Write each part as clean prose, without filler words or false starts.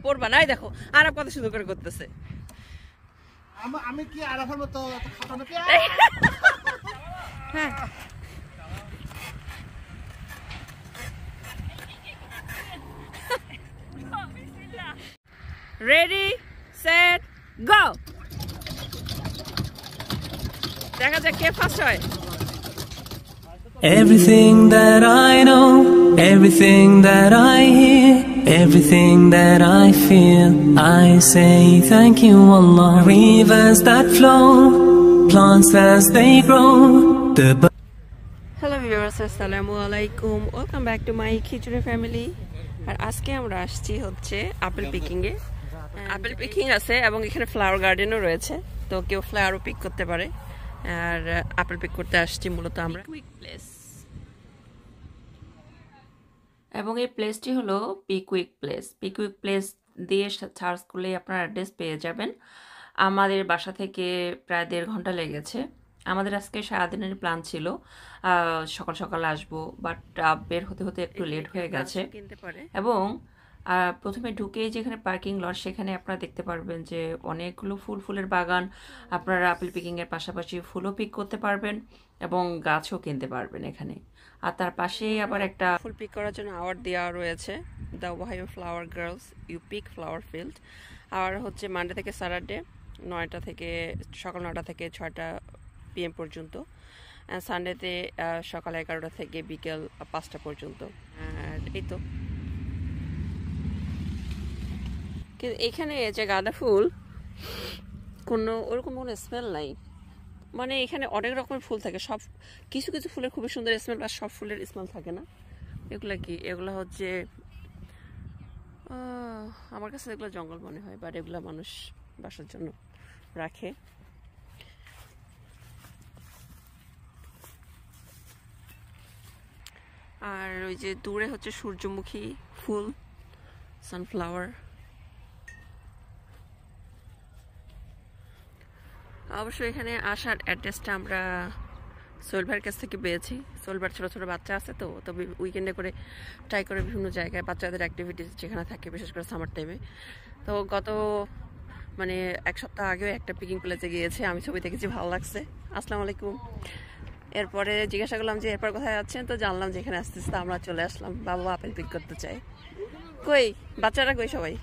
পড়বা না। দেখো আরব কত সুন্দর করে করতেছে। আমি কি আরবের মতো খাটানো কি? হ্যাঁ রেডি সেট গো। দেখা যাক কে ফার্স্ট হয়। Everything that I know, everything that I hear, everything that I feel, I say thank you Allah. Rivers that flow, plants as they grow, the hello viewers, আসসালামু আলাইকুম, welcome back to my khichuri family. আর আজকে আমরা আসছি হচ্ছে apple পিকিংয়ে। Apple Peking আছে এবং এখানে ফ্লাওয়ার গার্ডেনও রয়েছে, তো কেউ ফ্লাওয়ারও পিক করতে পারে। আর আপেল পিক করতে আসছি মূলত আমরা কুইক প্লেস, এবং এই প্লেসটি হলো পিকুইক প্লেস। পিকুইক প্লেস দিয়ে সার্চ করলেই আপনার অ্যাড্রেস পেয়ে যাবেন। আমাদের বাসা থেকে প্রায় 1.5 ঘন্টা লেগেছে। আমাদের আজকে সারাদিনের প্ল্যান ছিল সকাল সকাল আসবো, বাট বের হতে হতে একটু লেট হয়ে গেছে। এবং প্রথমে ঢুকেই যেখানে পার্কিং লট, সেখানে আপনারা দেখতে পারবেন যে অনেকগুলো ফুলের বাগান। আপনারা আপেল পিকিংয়ের পাশাপাশি ফুলও পিক করতে পারবেন এবং গাছও কিনতে পারবেন এখানে। আর তার পাশেই আবার একটা ফুল পিক করার জন্য অ্যাওয়ার্ড দেওয়া রয়েছে, the Ohio flower girls you pick flower field. আর হচ্ছে মানডে থেকে স্যাটারডে সকাল 9টা থেকে 6টা PM পর্যন্ত, সানডেতে সকাল 11টা থেকে বিকেল 5টা পর্যন্ত। আর এই তো এখানে যে গাঁদা ফুল ওরকম কোনো স্মেল নাই, মানে এখানে অনেক রকমের ফুল থাকে। সব কিছু ফুলের খুবই সুন্দর স্মেল, আর সব ফুলের স্মেল থাকে না। এগুলা কি? এগুলা হচ্ছে আমার কাছে এগুলো জঙ্গল মনে হয়, বাট এগুলা মানুষ বাসার জন্য রাখে। আর ওই যে দূরে হচ্ছে সূর্যমুখী ফুল, সানফ্লাওয়ার। অবশ্যই এখানে আসার অ্যাড্রেসটা আমরা সোহেল ভাইয়ের কাছ থেকে পেয়েছি। সোহেল ভাইয়ের ছোটো ছোটো বাচ্চা আছে, তো তবে উইকেন্ডে করে ট্রাই করে বিভিন্ন জায়গায় বাচ্চাদের অ্যাক্টিভিটিস যেখানে থাকে, বিশেষ করে সামার টাইমে। তো গত 1 সপ্তাহ আগেও একটা পিকিং প্লেসে গিয়েছে, আমি ছবি দেখেছি, ভালো লাগছে। আসসালামু আলাইকুম। এরপরে জিজ্ঞাসা করলাম যে এরপর কোথায় যাচ্ছেন, তো জানলাম যে এখানে আসতেছে, তো আমরা চলে আসলাম। বাবা আপেল পিক করতে চাই। কই বাচ্চারা কই সবাই?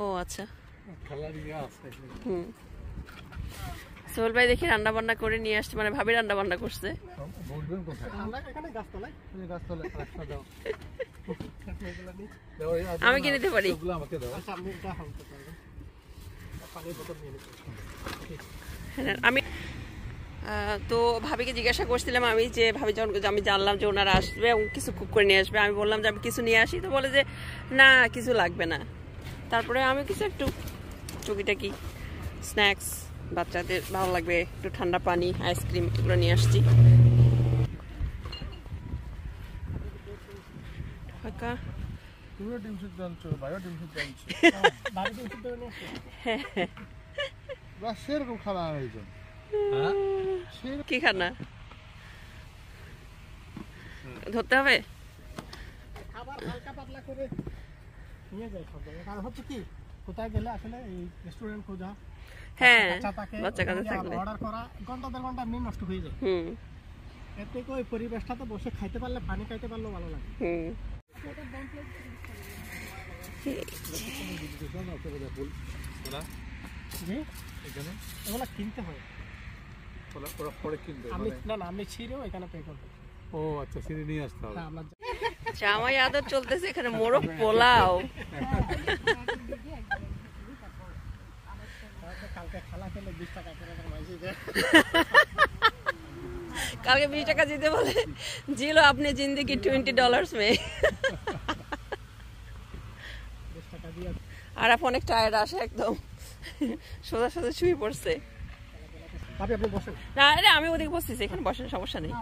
ও আচ্ছা। সোহেল ভাই দেখি রান্না বান্না করে নিয়ে আসছে, মানে ভাবি রান্না বান্না করছে। আমি কি নিতে পারি? আমি তো ভাবিকে জিজ্ঞাসা করছিলাম আমি, যে ভাবি যখন আমি জানলাম যে ওনারা আসবে এবং কিছু কুক করে নিয়ে আসবে, আমি বললাম যে আমি কিছু নিয়ে আসি, তো বলে যে না কিছু লাগবে না। তারপরে আমি কিছু একটু টুকিটাকি স্ন্যাক্স, বাচ্চাদের ভালো লাগবে, একটু ঠান্ডা পানি, আইসক্রিম, এগুলো নিয়ে আসছি। কি খানা ধরতে হবে? হ্যাঁ, বাচ্চা কাছে থাকলে অর্ডার করা ঘন্টা 1.5 ঘন্টা এমনি নষ্ট হয়ে যায়। এর থেকে ওই পরিবেশটাতে বসে খাইতে পারলে, পানি খাইতে পারলেও ভালো লাগে। এগুলা কিনতে হয়। আমি ছিঁড়েও এখানে পে করবো। ও আচ্ছা, সিঁড়ি নিয়ে আসতে হবে। জামাই আদর চলতেছে এখানে, মোরগ পোলাও। কালকে 20 টাকা দিতে বলে জিলো আপনি জিন্দগি $20 মে। আর এখন অনেক টায়ার্ড, আসে একদম সোজা শুয়ে পড়ছে। না রে, আমি ওদিকে বসতেছি, এখানে বসেন, সমস্যা নেই।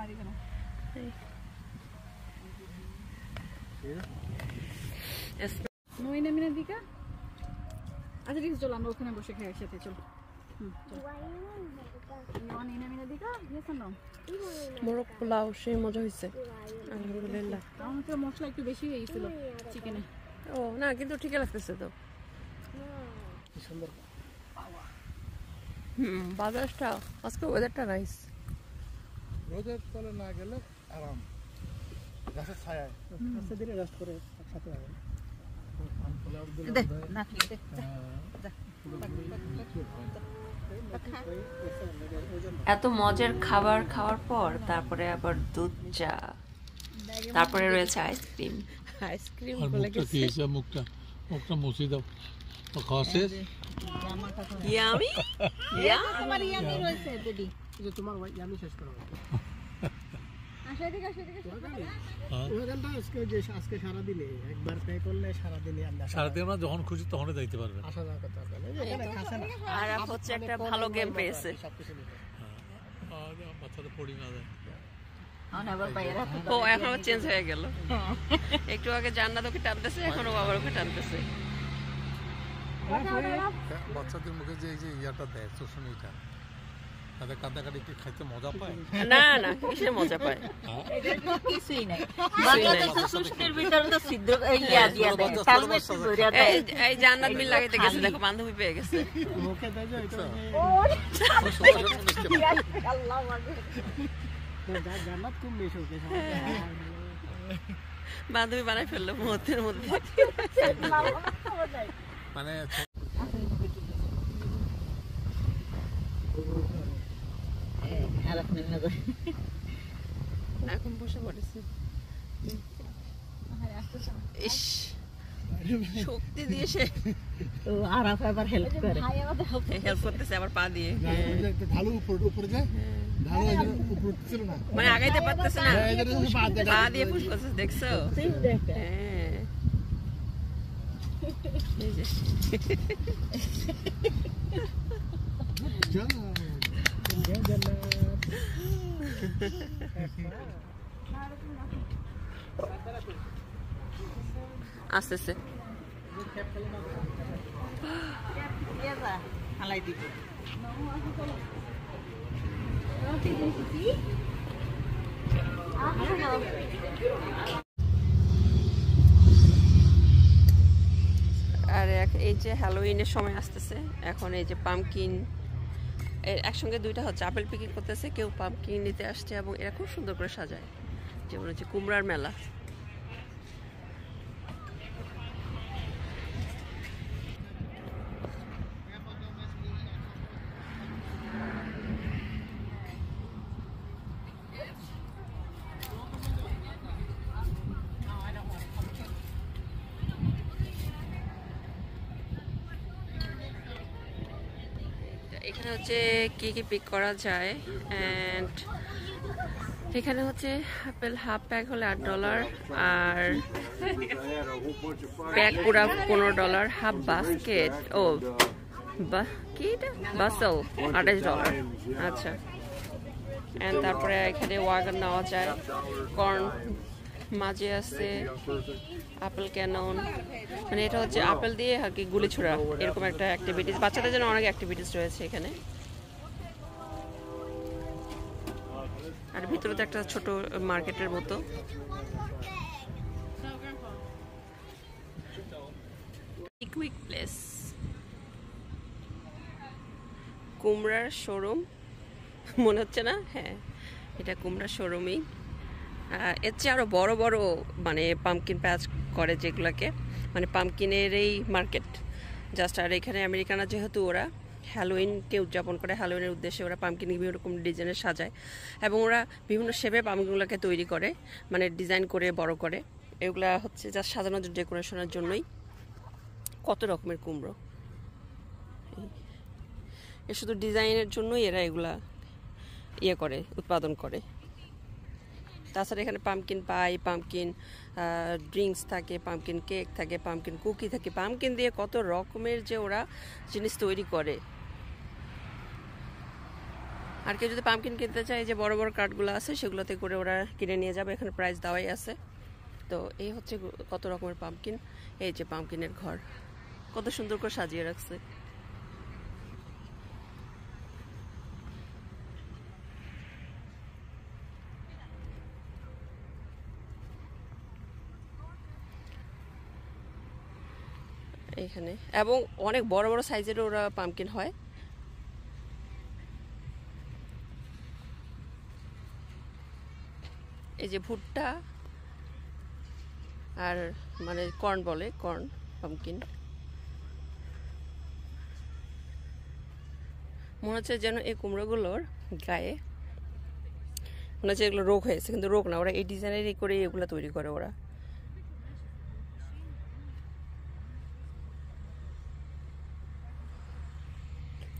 আচ্ছা ঠিক আছে, চলো আমরা ওখানে বসে খাই একসাথে। চলো মোরগ পোলাও সেই মজা হয়েছে আলহামদুলিল্লাহ। মশলা একটু বেশি হয়ে গেছিল চিকেনে। ও না, কিন্তু ঠিকই লাগতেছে তো। কি সুন্দর। বাতাসটা আজকে ওয়েদারটা নাইস। রোদের তলে না গেলে আরাম, গাছের ছায়ায় আস্তে ধীরে রেস্ট করে একসাথে হবে। এত মজার খাবার খাওয়ার পর তারপরে আবার দুধ চা, তারপরে রয়েছে আইসক্রিম। আইসক্রিম আর মুখটা কি হয়েছে? মুখটা মুখটা মুছি দাও, তো খাওয়া শেষ। ইয়ামি আমার ইয়ামি রয়েছে বেডি। এই যে তোমার আমি শেষ করব। ওখানটা আজকে সারাদিনে একবার পে করলে সারাদিনে আমরা সারাদিন আমরা যখন খুশি তখনই যাইতে পারবেন। আসা যাওয়া করতে পারবেন। এই যে এখানে কাছে না। আর হচ্ছে একটা ভালো গেম পেয়েছে। সবকিছু নিতে। আর বাচ্চাদের পড়ি না যায়। ও এখন আবার চেঞ্জ হয়ে গেল। একটু আগে জান্নাত ওকে টানতেছে, এখন ও আবার ওকে টানতেছে। বাচ্চাদের মুখে যে এই যে ইয়াটা দেয় চুষণিটা, তাদের কাঁদাকাটি কি খাইতে মজা পায়? না না, কিসের মজা পায়? কিছুই নাই। এই জান্নাত মিল লাগাইতে গেছে, দেখো বান্ধবী পেয়ে গেছে। মুখে দেয় যে এটা জান্নাত খুব বেশি ওকে বান্ধবী বানাই ফেললো মুহূর্তের মধ্যে। মানে এখন বসে পড়েছে। ইস, শক্তি দিয়ে সে হেল্প করতেছে আবার পা দিয়ে। ঢালু উপরে যায়, ঢালু উপরে ছিল না, মানে আগাইতে পারতেছে না, পা দিয়ে পুশ করতেছে, দেখছো? হ্যাঁ, এই যে আস্তে আস্তে আর এই যে হ্যালোউইনের সময় আসতেছে, এখন এই যে পামকিন একসঙ্গে দুইটা হচ্ছে, আপেল পিকিং করতেছে, কেউ পামকিন নিতে আসছে এবং এরা খুব সুন্দর করে সাজায়, যেমন হচ্ছে কুমড়ার মেলা। এখানে হচ্ছে কি কি পিক করা যায়, অ্যান্ড এখানে হচ্ছে আপেল হাফ প্যাক হলে $8 আর প্যাক পুরা $15, হাফ বাস্কেট ও কি এটা বাসল $28। আচ্ছা, অ্যান্ড তারপরে এখানে ওয়াগন নেওয়া যায়, কর্ন মাঝে আছে, আপেল ক্যানন, মানে এটা হচ্ছে আপেল দিয়ে আর কি গুলি ছোড়া, এরকম একটা অ্যাক্টিভিটিস, বাচ্চাদের জন্য অনেক অ্যাক্টিভিটিস রয়েছে এখানে। আর ভিতরে তো একটা ছোট মার্কেটের মতো। পিকউইক প্লেস, কুমড়ার শোরুম মনে হচ্ছে না? হ্যাঁ, এটা কুমড়ার শোরুমই। এর চেয়ে আরও বড় বড় মানে পামকিন প্যাচ করে যেগুলোকে, মানে পামকিনের এই মার্কেট জাস্ট। আর এখানে আমেরিকানা যেহেতু ওরা হ্যালোউইনকে উদযাপন করে, হ্যালোউইনের উদ্দেশ্যে ওরা পামকিনকে বিভিন্ন রকম ডিজাইনের সাজায় এবং ওরা বিভিন্ন শেপে পামকিনগুলোকে তৈরি করে, মানে ডিজাইন করে বড় করে। এগুলা হচ্ছে জাস্ট সাজানোর ডেকোরেশনের জন্যই। কত রকমের কুমড়ো, এ শুধু ডিজাইনের জন্যই এরা এগুলা ইয়ে করে, উৎপাদন করে। তাছাড়া এখানে পামকিন পাই, পামকিন ড্রিঙ্কস থাকে, পামকিন কেক থাকে, পামকিন কুকি থাকে, পামকিন দিয়ে কত রকমের যে ওরা জিনিস তৈরি করে। আর কেউ যদি পামকিন কিনতে চায়, যে বড় বড় কার্টগুলো আছে সেগুলোতে করে ওরা কিনে নিয়ে যাবে, এখানে প্রাইস দেওয়াই আছে। তো এই হচ্ছে কত রকমের পামকিন। এই যে পামকিনের ঘর কত সুন্দর করে সাজিয়ে রাখছে। এখানে, এবং অনেক বড় বড় সাইজের ওরা পামকিন হয়। এই যে ভুট্টা আর মানে কর্ন বলে, কর্ন পামকিন। মনে হচ্ছে যেন এই কুমড়োগুলোর গায়ে মনে হচ্ছে এগুলো রোগ হয়েছে, কিন্তু রোগ না, ওরা এই ডিজাইনেরই করে এগুলো তৈরি করে ওরা।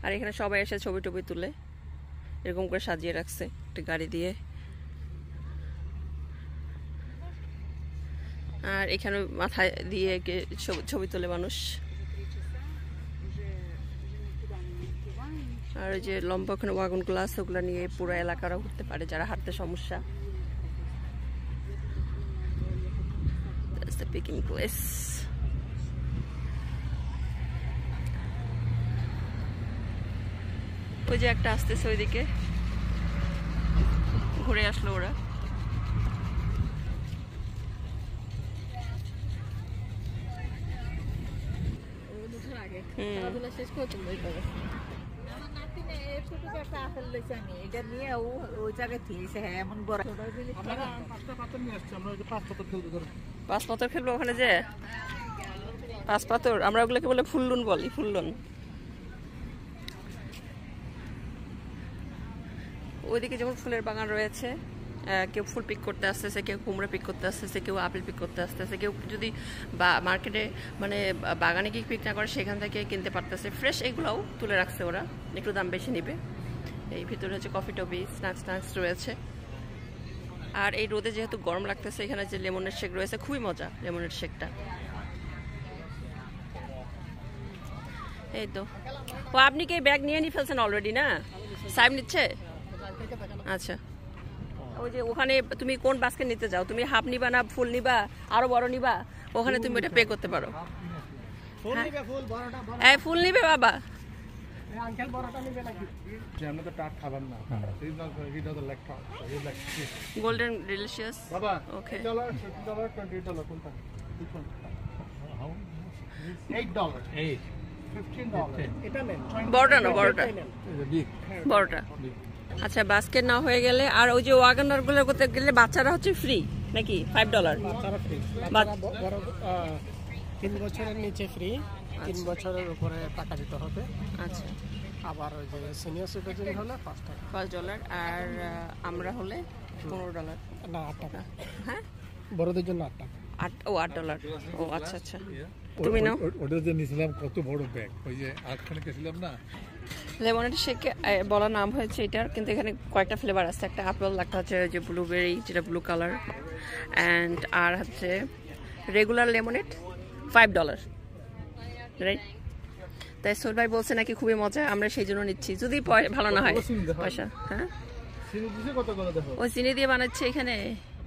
আর এখানে সবাই এসে ছবি টবি তুলে এরকম করে সাজিয়ে রাখছে একটা গাড়ি দিয়ে। আর এখানে মাথায় দিয়ে ছবি তোলে মানুষ। আর ওই যে লম্বা ওখানে ওয়াগনগুলো আছে, ওগুলো নিয়ে পুরো এলাকারা ঘুরতে পারে যারা হাঁটতে সমস্যা। That's the picking place. ওই যে একটা আসতেছে ওইদিকে, ঘুরে আসলো ওরা। শেষ করে তুমি ছোট একটা আপেল লইছে, আমি এটা নিয়ে ওই জায়গায় থিয়েছে। হ্যাঁ, এমন বড় আমরা 5টা পাথর নিয়ে আসছি, আমরা ওই যে 5 পাথর খেলবো ধরো। 5 পাথর খেলবো ওখানে যে 5 পাথর, আমরা ওগুলোকে বলে ফুল্লুন বলি, ফুল্লুন। ওইদিকে যেমন ফুলের বাগান রয়েছে, কেউ ফুল পিক করতে আসতেছে, কেউ কুমড়া পিক করতে আসতেছে, কেউ আপেল পিক করতে আসতেছে, কেউ যদি মার্কেটে মানে বাগানে গিয়ে পিক না করে সেখান থেকে কিনতে পারতেছে। ফ্রেশ এগুলোও তুলে রাখছে ওরা, একটু দাম বেশি নিবে। এই ভিতরে হচ্ছে কফি টফি স্ন্যাক্স রয়েছে। আর এই রোদে যেহেতু গরম লাগতেছে, এখানে যে লেমনের শেক রয়েছে, খুবই মজা লেমনের শেকটা। এই তো ও, আপনি কি ব্যাগ নিয়ে ফেলছেন অলরেডি? না, সাহেব নিচ্ছে। আচ্ছা, ওই যে ওখানে তুমি কোন বাস্কেট নিতে যাও, তুমি হাফ নিবা না ফুল নিবা আরো বড় নিবা, ওখানে তুমি এটা পে করতে পারো। ফুল নিবে, ফুল বড়টা বড়। এই ফুল নিবে বাবা? এই আঙ্কেল বড়টা নিবে নাকি? আমরা তো টাট খাবার না, এই না he does like that, he like golden delicious. বাবা ওকে, $8, $20, $20 কোনটা? $8, $15 এটা নেন। বড়টা না, বড়টা বড়টা। আচ্ছা, বাস্কেট না হয়ে গেলে আর ওই যে ওয়াগনার গুলো করতে গেলে বাচ্চারা হচ্ছে ফ্রি নাকি? $5 বাচ্চারা ফ্রি, বাচ্চারা বড় 3 বছরের নিচে ফ্রি, 3 বছরের উপরে টাকা দিতে হবে। আচ্ছা, আবার ওই যে সিনিয়র সিটিজেন হলে $5, $5। আর আমরা হলে $15। না 8 টাকা। হ্যাঁ, বড়দের জন্য 8 টাকা। $8। ও আচ্ছা আচ্ছা, তুমি নাও। ওটা যে নিয়েছিলাম কত বড় ব্যাগ, ওই যে আটখানে গেছিলাম না, লেমনেড শেক বলা নাম হয়েছে এটার, কিন্তু এখানে কয়েকটা ফ্লেভার আছে। একটা আপেল, একটা হচ্ছে যে ব্লুবেরি, যেটা ব্লু কালার, অ্যান্ড আর হচ্ছে রেগুলার লেমনেড $5, রাইট? তাই সোল ভাই বলছে নাকি খুবই মজা, আমরা সেই জন্য নিচ্ছি, যদি ভালো না হয় পয়সা। হ্যাঁ, চিনি দিছে কত করে দেখো, ওই চিনি দিয়ে বানাচ্ছে এখানে।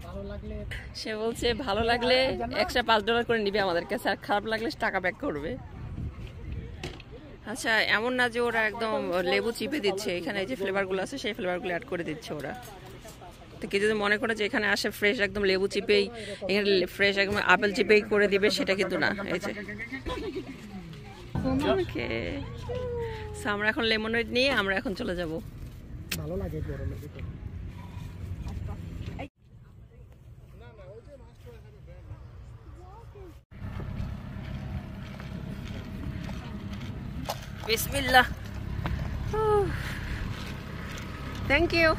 ভালো লাগলে সে বলছে ভালো লাগলে এক্সট্রা $5 করে নিবে আমাদের কাছে, আর খারাপ লাগলে টাকা ব্যাক করবে। আচ্ছা, এমন না যে ওরা একদম লেবু চিপে দিচ্ছে, এখানে যে ফ্লেভারগুলো আছে সেই ফ্লেভারগুলো অ্যাড করে দিচ্ছে ওরা। তো কেউ যদি মনে করে যে এখানে আসে ফ্রেশ একদম লেবু চিপেই, এখানে ফ্রেশ একদম আপেল চিপেই করে দিবে, সেটা কিন্তু না। এই যে ওকে, সো আমরা এখন লেমনেড নিয়ে আমরা এখন চলে যাব। ভালো লাগে গরমের ভিতরে। বিসমিল্লাহ, থ্যাংক ইউ।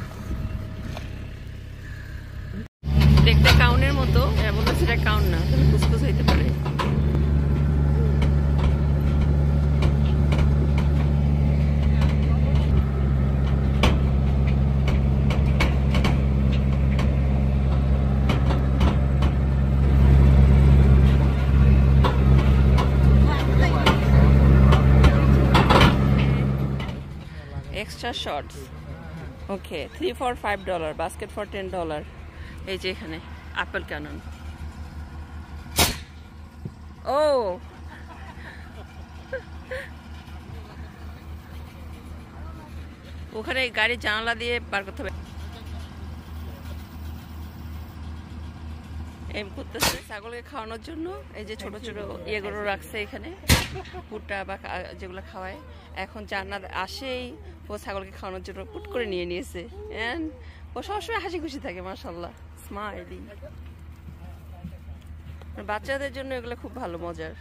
দেখতে কাউনের মতো, বলতে সেটা কাউন না, কুসকুস হইতে পারে। Extra shorts, okay, 3 for $5, basket for $10। এই যে এখানে আপেল ক্যানন। ও ওখানে গাড়ির জানালা দিয়ে পার করতে হবে। এম করতেছে ছাগলকে খাওয়ানোর জন্য। এই যে ছোট ছোট ইয়েগুলো রাখছে এখানে, ভুট্টা বা যেগুলো খাওয়ায়। এখন জান্নাত আসেই ও ছাগলকে খাওয়ানোর জন্য পুট করে নিয়ে নিয়েছে। এন্ড ও সবসময় হাসি খুশি থাকে, মাশাআল্লাহ, স্মাইলি। বাচ্চাদের জন্য এগুলো খুব ভালো, মজার।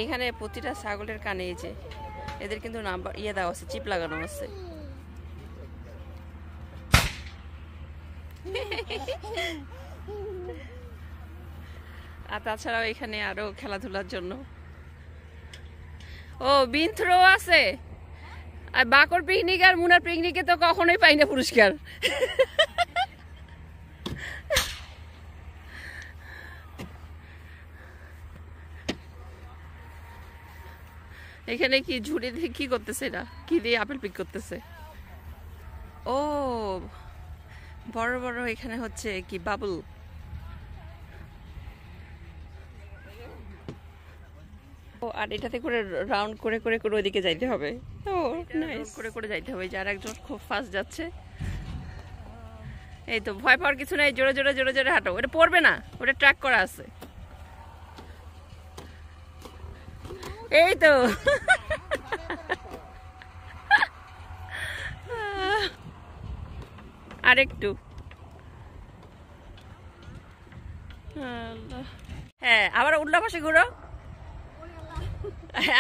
এখানে প্রতিটা ছাগলের কানে এই যে এদের কিন্তু নাম্বার দেওয়া আছে, চিপ লাগানো আছে। আর তাছাড়াও এখানে আরো খেলাধুলার জন্য বিন থ্রো আছে। আর বাকর পিকনিক আর মুনার পিকনিকে তো কখনোই পাই না পুরস্কার। এখানে কি ঝুড়ি দিয়ে কি করতেছে, এটা কি দিয়ে আপেল পিক করতেছে? ও বড় বড় এখানে হচ্ছে কি বাবল। ও আর এটাতে করে রাউন্ড করে করে করে ওইদিকে যাইতে হবে। ও নাইস, করে করে যাইতে হবে। যার একজন খুব ফাস্ট যাচ্ছে। এই তো ভয় পাওয়ার কিছু নাই, জোরে জোরে জোরে জোরে হাঁটো। ওটা পড়বে না, ওটা ট্র্যাক করা আছে। এই তো আরেকটু। হ্যাঁ আবার উল্টা পাশে ঘুরো।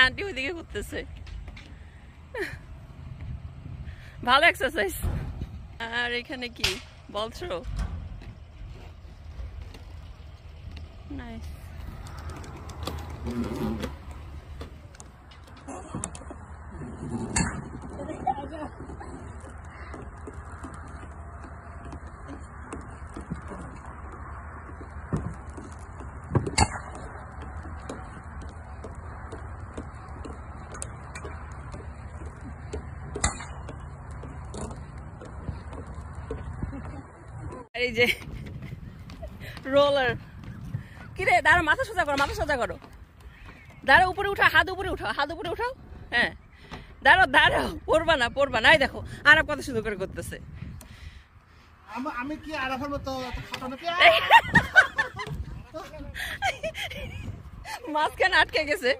আন্টি ওইদিকে করতেছে, ভালো এক্সারসাইজ। আর এখানে কি বল থ্রো, নাইস। এই যে রোলার, কিরে দাঁড়া, মাথা সোজা করো, মাথা সোজা করো। দাঁড়া, উপরে উঠাও, হাত উপরে উঠাও, হাত উপরে উঠাও। হ্যাঁ দাঁড়াও দাঁড়াও, পড়বা না পড়বা না। এই দেখো আরব কত সুন্দর করে করতেছে। আমি কি আরাফের মতো খাটানো কি? মাঝখানে আটকে গেছে।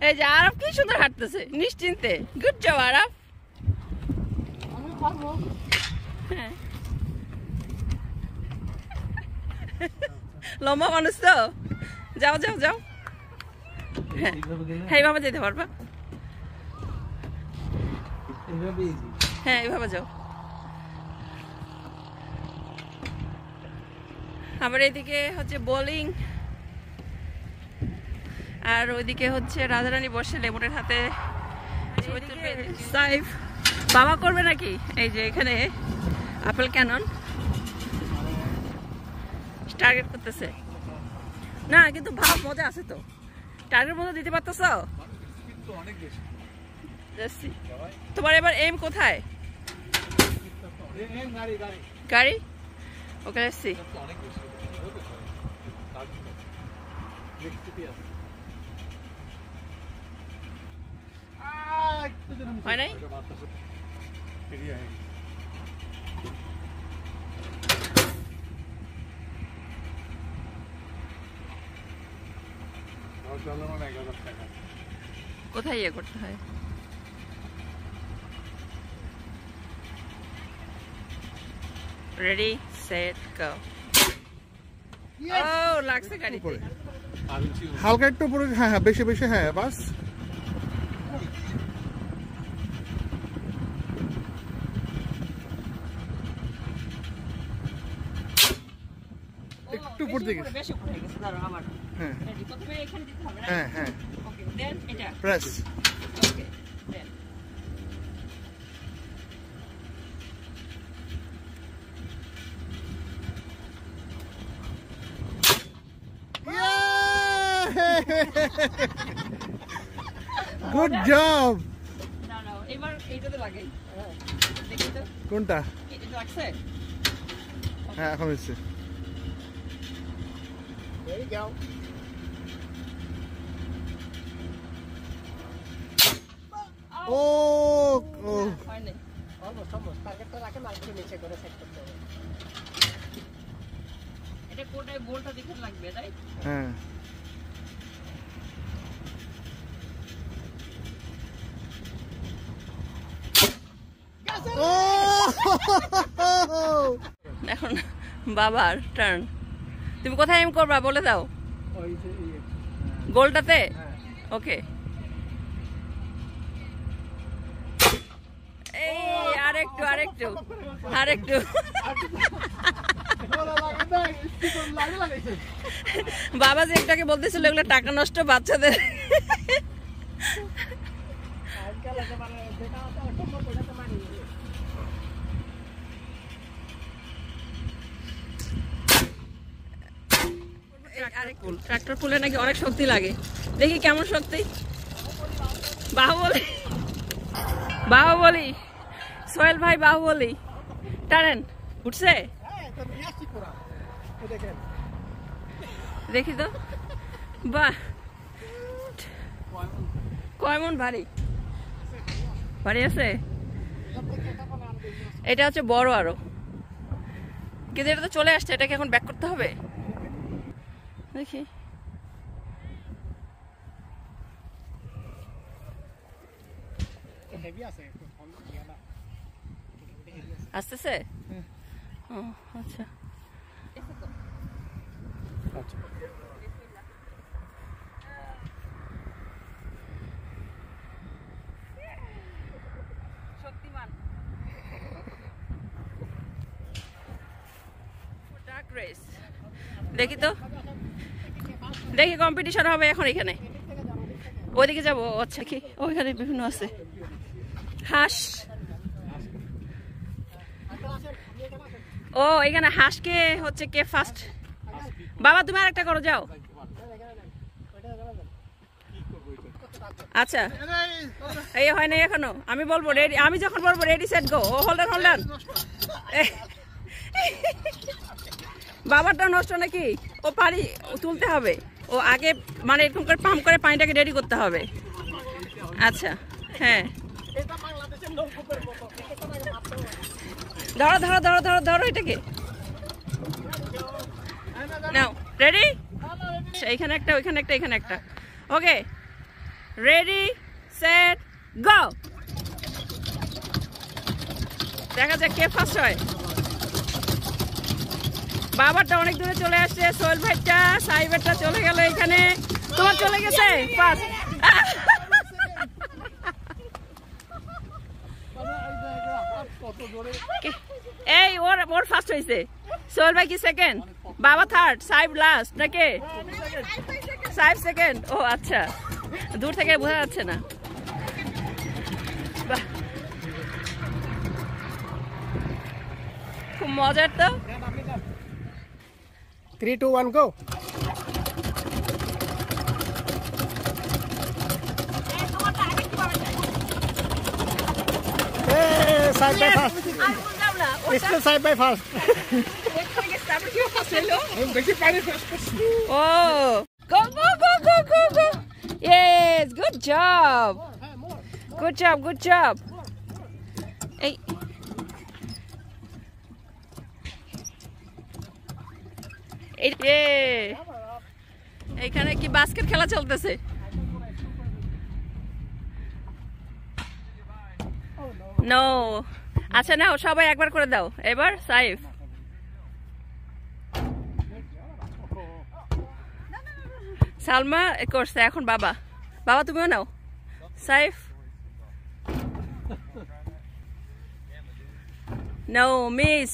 এই যে আরব কি সুন্দর হাঁটতেছে নিশ্চিন্তে। গুড জব আরব। হ্যাঁ লম্বা মানুষ তো, যাও যাও যাও। হ্যাঁ এইভাবে যেতে পারবা। হ্যাঁ এইভাবে যাও। আবার এদিকে হচ্ছে বোলিং, আর ওইদিকে হচ্ছে রাধারানী বসে লেমনের হাতে সাইফ। বাবা করবে নাকি? এই যে এখানে আপেল ক্যানন টার্গেট করতেছে না, কিন্তু ভাব মজা আছে তো। টার্গেট মতো দিতে পারতেছ? তোমার এবার এম কোথায়? গাড়ি? ওকে এসছি। হয় নাই? কোথায় ইয়ে করতে হয়? Ready set go. ও লাগছে গাড়িতে। হালকা একটু উপরে, হ্যাঁ হ্যাঁ বেশি বেশি, হ্যাঁ বাস। একটু উপর দিকে, বেশি উপরে গেছে। দাঁড়াও আবার। হ্যাঁ রেডি, প্রথমে এখানে দিতে হবে না? হ্যাঁ হ্যাঁ, ওকে দেন এটা press. Okay then. Good job. দাঁড়াও এবার এইটাতে লাগাই। দেখি তো কোনটা? এটা লাগছে। হ্যাঁ এখন হচ্ছে। There you go. Oh, oh. হয়নি। Almost, almost. Targetটা রাখে না, একটু নিচে করে সেট করতে হবে। এটা কোটায় বোল্টটা দেখে লাগবে, তাই? হ্যাঁ। এখন বাবার টার্ন। তুমি কোথায় এম করবা বলে দাও। ওই যে গোলটাতে? ওকে। এই আরেকটু আরেকটু আরেকটু। বাবা যে একটাকে বলতেছিল এগুলো টাকা নষ্ট বাচ্চাদের। ট্রাক্টর পুলে নাকি অনেক শক্তি লাগে, দেখি কেমন শক্তি। বাহুবলী, বাহুবলী, সোহেল ভাই বাহুবলী টানেন। উঠছে? দেখি তো। বাহ, কয় মন ভারী? ভারী আছে। এটা হচ্ছে বড় আরো, কিন্তু এটা তো চলে আসছে, এটাকে এখন ব্যাক করতে হবে। দেখি আসতেছে। ও আচ্ছা, শক্তিমান। ডার্ক রেস দেখি তো, দেখি কম্পিটিশন হবে এখন এখানে। ওইদিকে যাবো। আচ্ছা, দেখি ওইখানে বিভিন্ন আছে। হাঁস, ও এখানে হাঁসকে হচ্ছে কে ফার্স্ট। বাবা তুমি আরেকটা করো, যাও। আচ্ছা, এই হয় নাই এখনো। আমি বলবো রেডি, আমি যখন বলবো রেডি সেট গো। ও হোল্ডার হোল্ডার। বাবারটা নষ্ট নাকি? ও পানি তুলতে হবে, ও আগে মানে এরকম করে পাম্প করে পানিটাকে রেডি করতে হবে। আচ্ছা হ্যাঁ, ধরো ধরো ধরো ধরো ধরো এটাকে। নাও, রেডি? এইখানে একটা, ওইখানে একটা, এখানে একটা। ওকে, রেডি সেট গো। দেখা যাক কে ফার্স্ট হয়। বাবারটা অনেক দূরে চলে আসছে, সোহেল ভাইটা, সাইবারটা চলে গেল এখানে। তোমার চলে গেছে ফার্স্ট। এই ওর ফার্স্ট হয়েছে, সোহেল ভাই কি সেকেন্ড, বাবা থার্ড, সাইব লাস্ট নাকি? সাইব সেকেন্ড। ও আচ্ছা, দূর থেকে বোঝা যাচ্ছে না। খুব মজার তো। 3, 2, 1 go. Hey, side by fast. Still side by fast. Oh, go go go go go go. Yes, good job. Good job, good job. Hey. এইখানে কি বাস্কেট খেলা চলতেছে? নো। আচ্ছা নাও, সবাই একবার করে দাও। এবার সাইফ। সালমা করছে, এখন বাবা। বাবা তুমিও নাও। সাইফ। No miss.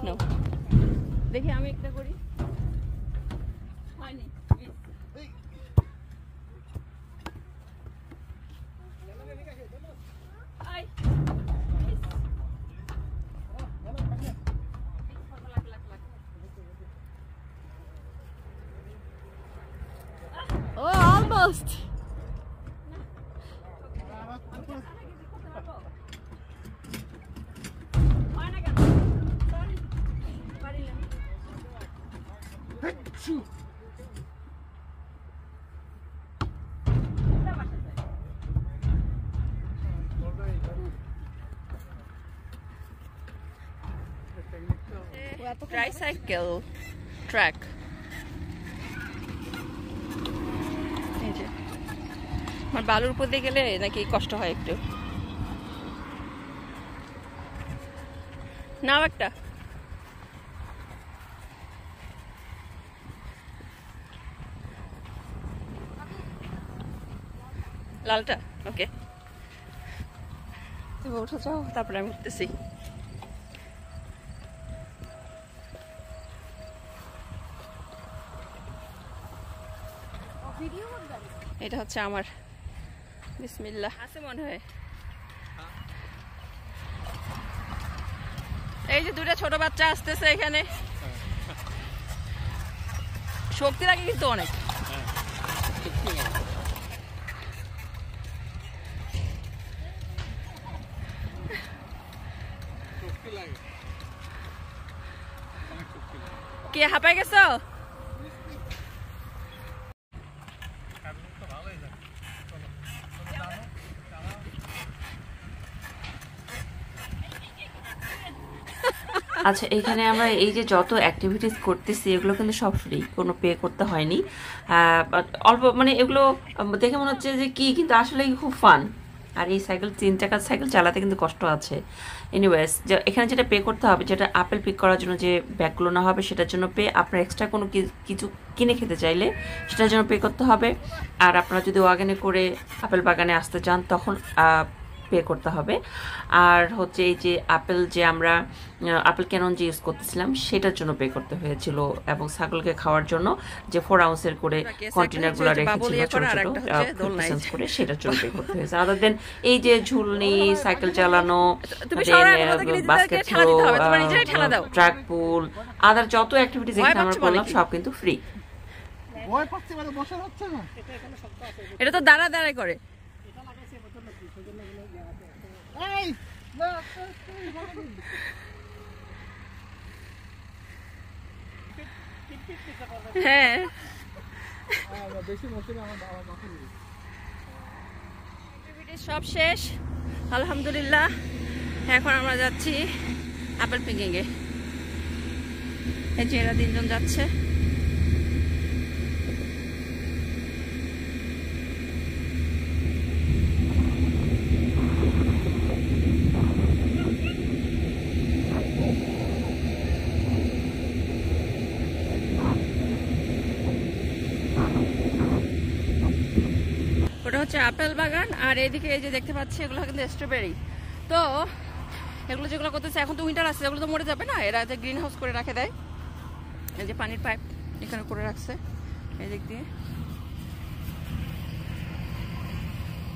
নো, দেখি আমি একটা করি। হয়নি। Oh, almost. ট্রাইসাইকেল ট্র্যাক, এই যে আমার বালুর উপর দিয়ে গেলে নাকি কষ্ট হয় একটু। নাও একটা। লালটা ওকে, তুমি উঠে যাও, তারপরে আমি উঠতেছি। এটা হচ্ছে আমার বিসমিল্লাহ আছে মনে হয়। এই যে দুটা ছোট বাচ্চা আসতেছে এখানে, শক্তি লাগে কিন্তু অনেক। কে হাঁপাই গেছো? আচ্ছা, এখানে আমরা এই যে যত অ্যাক্টিভিটিস করতেছি এগুলো কিন্তু সব ফ্রি, কোনো পে করতে হয়নি। অল্প মানে এগুলো দেখে মনে হচ্ছে যে কি, কিন্তু আসলে খুব ফান। আর এই সাইকেল 3 চাকার সাইকেল চালাতে কিন্তু কষ্ট আছে। এনিওয়েজ, এখানে যেটা পে করতে হবে, যেটা আপেল পিক করার জন্য যে ব্যাগগুলো না হবে সেটার জন্য পে। আপনার এক্সট্রা কোনো কিছু কিনে খেতে চাইলে সেটার জন্য পে করতে হবে। আর আপনারা যদি ওয়াগনে করে আপেল বাগানে আসতে চান তখন পে করতে হবে। আর হচ্ছে এই যে আপেল, যে আমরা আপেল ক্যানন যে ইউজ করতেছিলাম সেটার জন্য পে করতে হয়েছিল, এবং ছাগলকে খাওয়ার জন্য যে 4 আউন্সের করে কন্টেনারগুলো রেখেছিল ছোট ছোট 50 সেন্টস করে, সেটার জন্য পে করতে হয়েছে। আদার দেন এই যে ঝুলনি, সাইকেল চালানো, বাস্কেট থ্রো, ট্র্যাক পুল, আদার যত অ্যাক্টিভিটিস এখানে আমরা করলাম সব কিন্তু ফ্রি। এটা তো দাঁড়া দাঁড়াই করে। হ্যাঁ, সব শেষ আলহামদুলিল্লাহ। এখন আমরা যাচ্ছি আপেল পিকিং এ। এই যে এরা 3 জন যাচ্ছে। ওটা হচ্ছে আপেল বাগান, আর এইদিকে এই যে দেখতে পাচ্ছি এগুলো কিন্তু স্ট্রবেরি। তো এগুলো যেগুলো করতেছে, এখন তো উইন্টার আসছে, এগুলো তো মরে যাবে না, এরা যে গ্রিন হাউস করে রাখে দেয়। এই যে পানির পাইপ এখানে করে রাখছে এই দিক দিয়ে,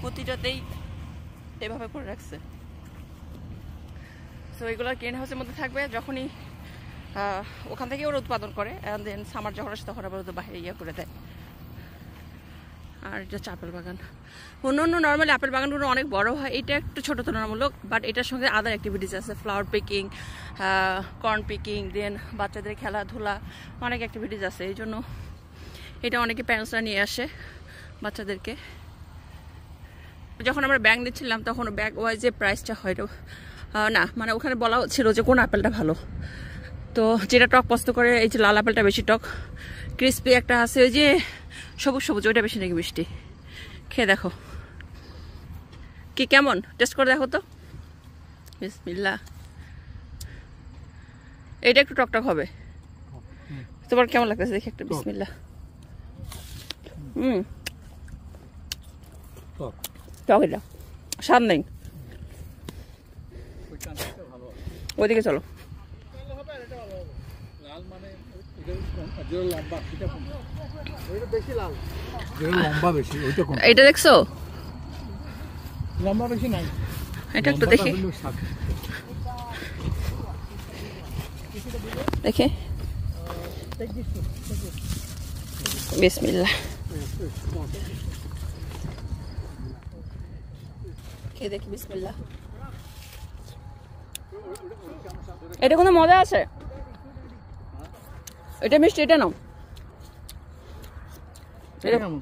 প্রতিটাতেই এভাবে করে রাখছে। তো এগুলো গ্রিন হাউসের মধ্যে থাকবে, যখনই ওখান থেকে ওরা উৎপাদন করে, অ্যান্ড দেন সামার যখন আসে তখন আবার ওদের বাইরে ইয়ে করে দেয়। আর এটা হচ্ছে আপেল বাগান। অন্য অন্য নর্মালি আপেল বাগানগুলো অনেক বড় হয়, এটা একটু ছোটো তুলনামূলক, বাট এটার সঙ্গে আদার অ্যাক্টিভিটিস আছে, ফ্লাওয়ার পিকিং, কর্ন পিকিং, দেন বাচ্চাদের খেলাধুলা, অনেক অ্যাক্টিভিটিস আছে। এই জন্য এটা অনেকে প্যারেন্টসরা নিয়ে আসে বাচ্চাদেরকে। যখন আমরা ব্যাগ নিচ্ছিলাম তখন ব্যাগ ওয়াইজ যে প্রাইসটা হয় না, মানে ওখানে বলা হচ্ছিল যে কোন আপেলটা ভালো। তো যেটা টক পছন্দ করে, এই যে লাল আপেলটা বেশি টক, ক্রিসপি একটা আছে ওই যে সবুজ সবুজ, ওইটা বেশি নাকি মিষ্টি। খেয়ে দেখো কি কেমন, টেস্ট করে দেখো তো। বিসমিল্লাহ। এটা একটু টকটক হবে, তোমার কেমন লাগতেছে দেখি একটা। বিসমিল্লাহ। টক, এটা স্বাদ নেই। ওইদিকে চলো। এটা দেখছো, লম্বা বেশি নাই, এটা একটু দেখি দেখে। বিসমিল্লাহ। খেয়ে দেখি। বিসমিল্লাহ। এটা কোনো মজা আছে? এটা মিষ্টি, এটা নাও। এটা কেমন?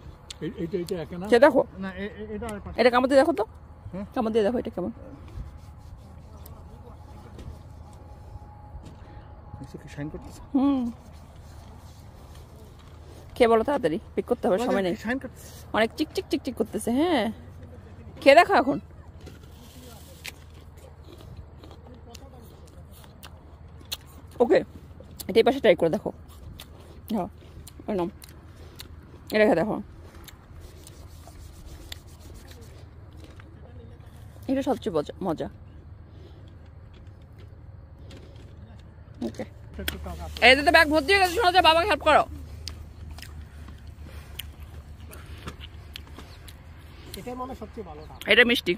এইটা একে না খেয়ে দেখো, না এটা আর পাশে। এটা কামড় দিয়ে দেখো তো, হ্যাঁ? কামড় দিয়ে দেখো এটা কেমন। এসে কি শাইন করতেছে? খেয়ে বলো তাড়াতাড়ি, পিক করতে হবে, সময় নেই। শাইন করতেছে। অনেক চিকচিক চিকচিক করতেছে। হ্যাঁ, খেয়ে দেখো এখন। ওকে, এটা এই পাশে ট্রাই করে দেখো। হ্যাঁ, নাম এটা খেয়ে দেখো। এটা সবচেয়ে মজা। ওকে, এই তো ব্যাগ ভর্তি হয়ে গেছে, শোনা যায়, বাবাকে হেল্প করো। এটাই মনে হয় সবচেয়ে ভালো দাম। এটা মিষ্টি।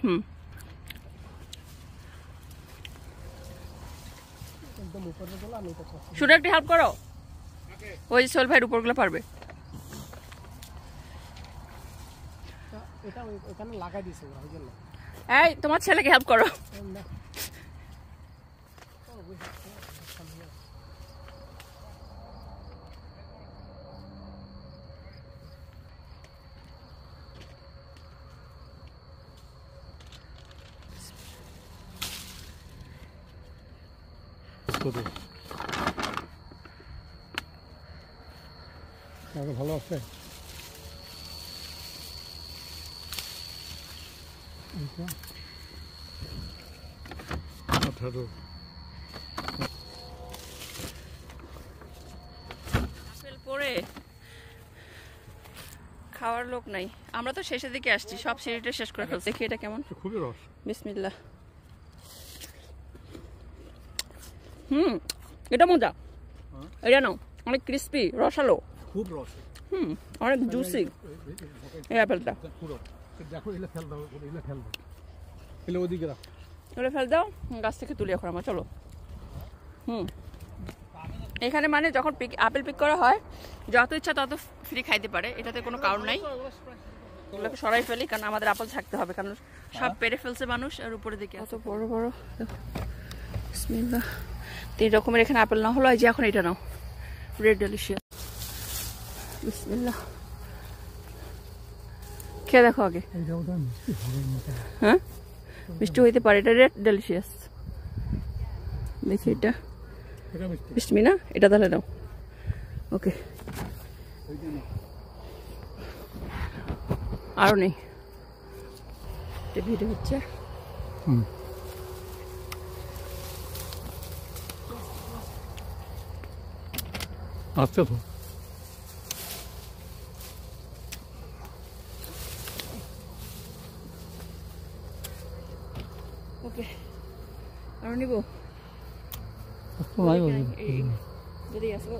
একদম উপরে গেলে আমি এটা করছি। শুনে একটু হেল্প করো, ওই সোহেল ভাইয়ের উপরগুলো পারবে। এটা ওখানে লাগাই দিয়েছে ওরা, ওই জন্য। এই তোমার ছেলেকে হেল্প করো। ভালো আছে। আপেল পরে খাওয়ার লোক নাই, আমরা তো শেষের দিকে আসছি, সব সিঁড়িটা শেষ করে ফেলছি। দেখি এটা কেমন। খুবই রস। বিসমিল্লাহ। এটা মজা। এটা নাও, অনেক ক্রিস্পি, রসালো, খুব রস। অনেক জুসি এই আপেলটা। পুরো দেখো, এলে ফেল দাও, এলে ফেল দাও, এলে ওদিকে রাখ। ওটা ফেল দাও, গাছ থেকে তুলি এখন আমার। চলো। এখানে মানে যখন আপেল পিক করা হয়, যত ইচ্ছা তত ফ্রি খাইতে পারে, এটাতে কোনো কারণ নাই। এগুলোকে সরাই ফেলি, কারণ আমাদের আপেল থাকতে হবে, কারণ সব পেরে ফেলছে মানুষ। আর উপরে দিকে এত বড় বড়, বিসমিল্লাহ। 3 রকমের এখানে আপেল না হলো, এই যে এখন এটা নাও, রেড ডেলিশিয়াস। বিসমিল্লাহ, খেয়ে দেখো আগে। হ্যাঁ, মিষ্টি হইতে পারে, এটা রেড ডেলিশিয়াস। দেখি এটা মিষ্টি না, এটা তাহলে নাও। ওকে, আরো নেই, এটা ভিড়ে হচ্ছে। আচ্ছা তো ওকে, আরো নিব যদি আসো।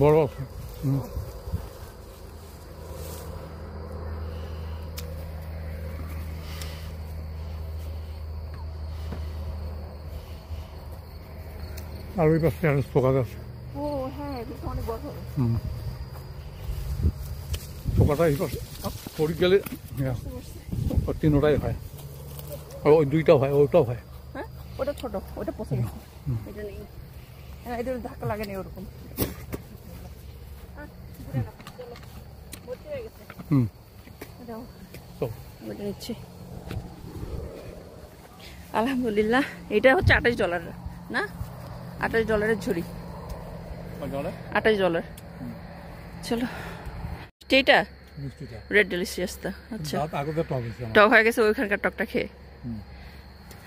বড় আছে। আর ওই পাশে আর পোকা আছে। ও হ্যাঁ, এটা অনেক বড় হবে। পোকাটা এই পাশে পড়ে গেলে তিনোটাই হয়, ওই দুইটাও হয়, ওইটাও হয়। হ্যাঁ, ওটা ছোট, ওটা পচে গেছে, এটা নেই। হ্যাঁ, এটা ধাক্কা লাগেনি ওরকম। ওটা নিচ্ছি। আলহামদুলিল্লাহ, এটা হচ্ছে $28 না, $28 ঝুড়ি, $28। চলো, এটা রেড ডেলিশিয়াসটা। আচ্ছা, টক হয়ে গেছে ওইখানকার টকটা খেয়ে।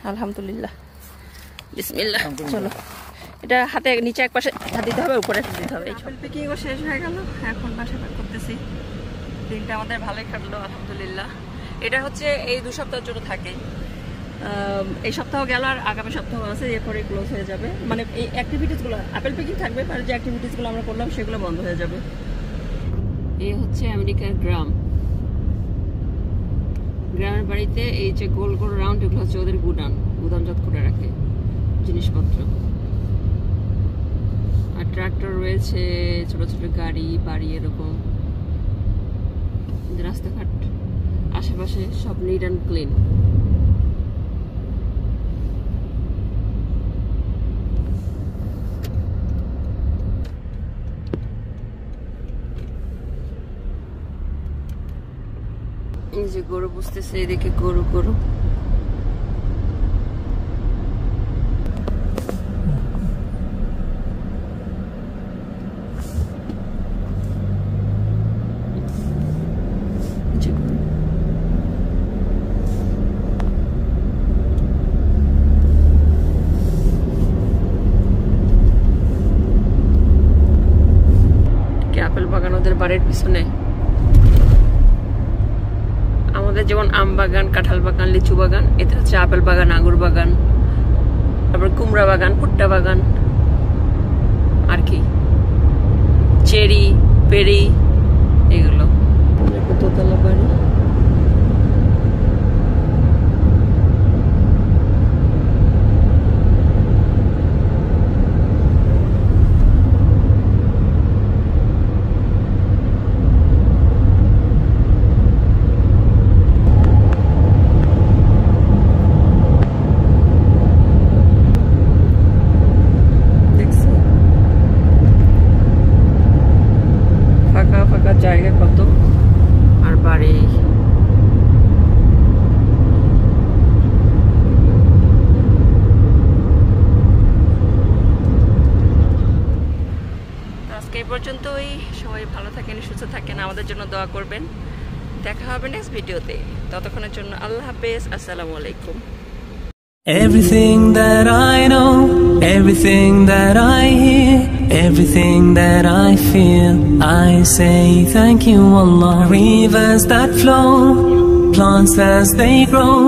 আলহামদুলিল্লাহ, বিসমিল্লাহ। চলো, এটা হাতে নিচে এক পাশে দিতে হবে, উপরে দিতে হবে। আপেল পিকিংও শেষ হয়ে গেল, এখন বাসা প্যাক করতেছি। দিনটা আমাদের ভালোই কাটলো আলহামদুলিল্লাহ। এটা হচ্ছে এই 2 সপ্তাহের জন্য থাকে। এই সপ্তাহ গেল, আর আগামী সপ্তাহ আছে, এরপরে ক্লোজ হয়ে যাবে। মানে এই অ্যাক্টিভিটিসগুলো, আপেল পিকিং থাকবে, আর যে অ্যাক্টিভিটিসগুলো আমরা করলাম সেগুলো বন্ধ হয়ে যাবে। এই হচ্ছে আমেরিকার গ্রাম। গ্রামের বাড়িতে এই যে গোল গোল রাউন্ড, এগুলো হচ্ছে ওদের গুদামজাত করে রাখে জিনিসপত্র। আর ট্রাক্টর রয়েছে, ছোট ছোট গাড়ি, বাড়ি, এরকম। রাস্তাঘাট আশেপাশে সব নিট অ্যান্ড ক্লিন। এই যে গরু বুঝতেছে, এদিকে গরু গরু আপেল বাগান ওদের বাড়ির পিছনে। আমাদের যেমন আম বাগান, কাঁঠাল বাগান, লিচু বাগান, এতে হচ্ছে আপেল বাগান, আঙ্গুর বাগান, তারপর কুমড়া বাগান, ভুট্টা বাগান, আর কি চেরি, পেরি, এগুলো। দোতলা বাড়ি। জায়গা কত আর বাড়ি। আজকে এই পর্যন্তই। সবাই ভালো থাকেন, সুস্থ থাকেন, আমাদের জন্য দোয়া করবেন। দেখা হবে নেক্সট ভিডিওতে। ততক্ষণের জন্য আল্লাহ হাফেজ, আসসালামু আলাইকুম। Everything that I know, everything that I hear, everything that I feel, I say thank you Allah. Rivers that flow, plants as they grow.